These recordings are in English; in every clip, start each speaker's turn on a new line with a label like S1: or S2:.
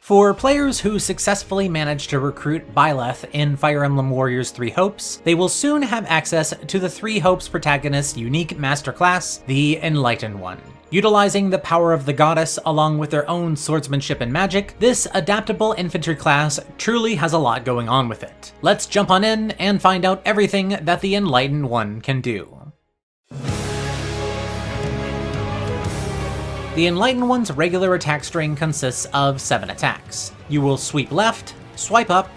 S1: For players who successfully manage to recruit Byleth in Fire Emblem Warriors 3 Hopes, they will soon have access to the 3 Hopes protagonist's unique master class, the Enlightened One. Utilizing the power of the goddess along with their own swordsmanship and magic, this adaptable infantry class truly has a lot going on with it. Let's jump on in and find out everything that the Enlightened One can do. The Enlightened One's regular attack string consists of 7 attacks. You will sweep left, swipe up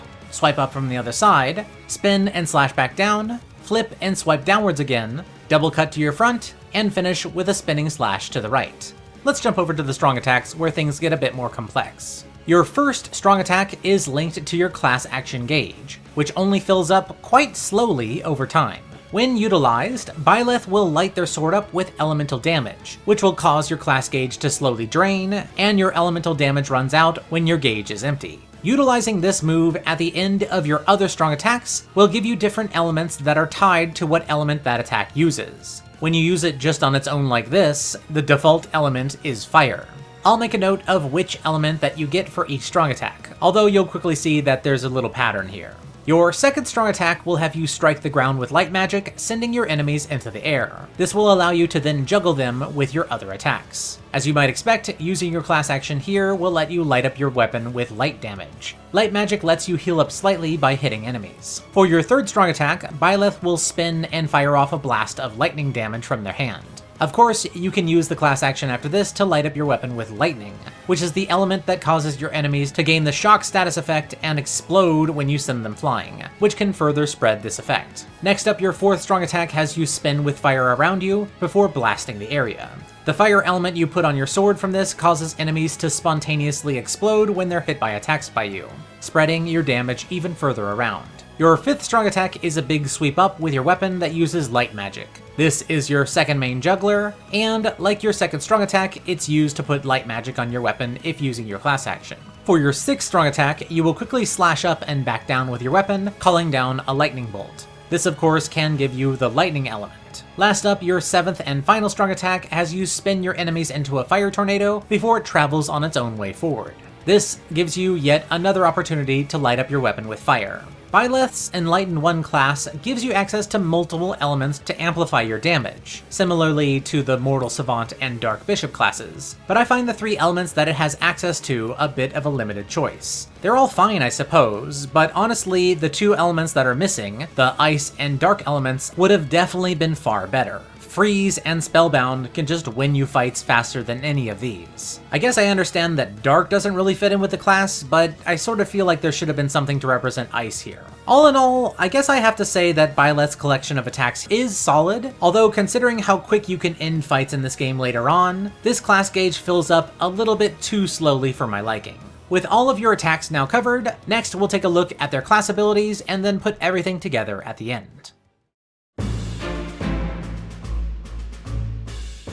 S1: from the other side, spin and slash back down, flip and swipe downwards again, double cut to your front, and finish with a spinning slash to the right. Let's jump over to the strong attacks where things get a bit more complex. Your first strong attack is linked to your class action gauge, which only fills up quite slowly over time. When utilized, Byleth will light their sword up with elemental damage, which will cause your class gauge to slowly drain, and your elemental damage runs out when your gauge is empty. Utilizing this move at the end of your other strong attacks will give you different elements that are tied to what element that attack uses. When you use it just on its own like this, the default element is fire. I'll make a note of which element that you get for each strong attack, although you'll quickly see that there's a little pattern here. Your second strong attack will have you strike the ground with light magic, sending your enemies into the air. This will allow you to then juggle them with your other attacks. As you might expect, using your class action here will let you light up your weapon with light damage. Light magic lets you heal up slightly by hitting enemies. For your third strong attack, Byleth will spin and fire off a blast of lightning damage from their hand. Of course, you can use the class action after this to light up your weapon with lightning, which is the element that causes your enemies to gain the shock status effect and explode when you send them flying, which can further spread this effect. Next up, your fourth strong attack has you spin with fire around you before blasting the area. The fire element you put on your sword from this causes enemies to spontaneously explode when they're hit by attacks by you, spreading your damage even further around. Your fifth strong attack is a big sweep up with your weapon that uses light magic. This is your second main juggler, and like your second strong attack, it's used to put light magic on your weapon if using your class action. For your sixth strong attack, you will quickly slash up and back down with your weapon, calling down a lightning bolt. This of course can give you the lightning element. Last up, your seventh and final strong attack has you spin your enemies into a fire tornado before it travels on its own way forward. This gives you yet another opportunity to light up your weapon with fire. Byleth's Enlightened One class gives you access to multiple elements to amplify your damage, similarly to the Mortal Savant and Dark Bishop classes, but I find the 3 elements that it has access to a bit of a limited choice. They're all fine, I suppose, but honestly, the 2 elements that are missing, the Ice and Dark elements, would have definitely been far better. Freeze and Spellbound can just win you fights faster than any of these. I guess I understand that Dark doesn't really fit in with the class, but I sort of feel like there should have been something to represent Ice here. All in all, I guess I have to say that Byleth's collection of attacks is solid, although considering how quick you can end fights in this game later on, this class gauge fills up a little bit too slowly for my liking. With all of your attacks now covered, next we'll take a look at their class abilities and then put everything together at the end.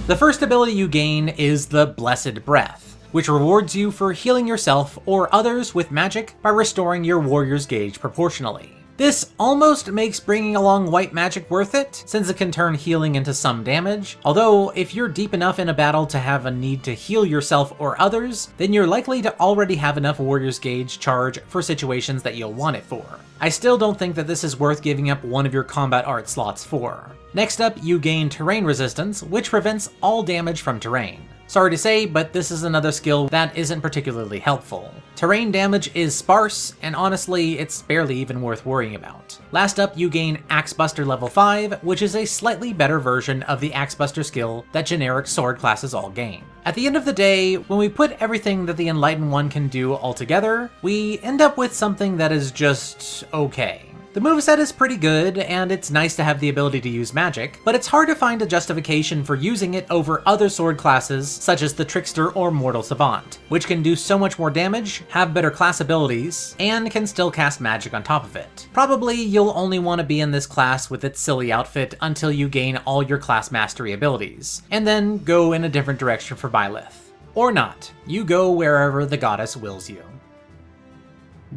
S1: The first ability you gain is the Blessed Breath, which rewards you for healing yourself or others with magic by restoring your warrior's gauge proportionally. This almost makes bringing along white magic worth it, since it can turn healing into some damage, although if you're deep enough in a battle to have a need to heal yourself or others, then you're likely to already have enough warrior's gauge charge for situations that you'll want it for. I still don't think that this is worth giving up one of your combat art slots for. Next up, you gain terrain resistance, which prevents all damage from terrain. Sorry to say, but this is another skill that isn't particularly helpful. Terrain damage is sparse, and honestly, it's barely even worth worrying about. Last up, you gain Axebuster level 5, which is a slightly better version of the Axebuster skill that generic sword classes all gain. At the end of the day, when we put everything that the Enlightened One can do all together, we end up with something that is just okay. The moveset is pretty good, and it's nice to have the ability to use magic, but it's hard to find a justification for using it over other sword classes such as the Trickster or Mortal Savant, which can do so much more damage, have better class abilities, and can still cast magic on top of it. Probably you'll only want to be in this class with its silly outfit until you gain all your class mastery abilities, and then go in a different direction for Byleth. Or not, you go wherever the goddess wills you.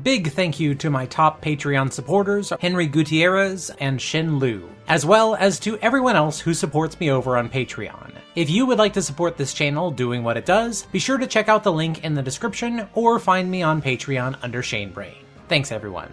S1: Big thank you to my top Patreon supporters, Henry Gutierrez and Shin Liu, as well as to everyone else who supports me over on Patreon. If you would like to support this channel doing what it does, be sure to check out the link in the description or find me on Patreon under Shanebrain. Thanks everyone.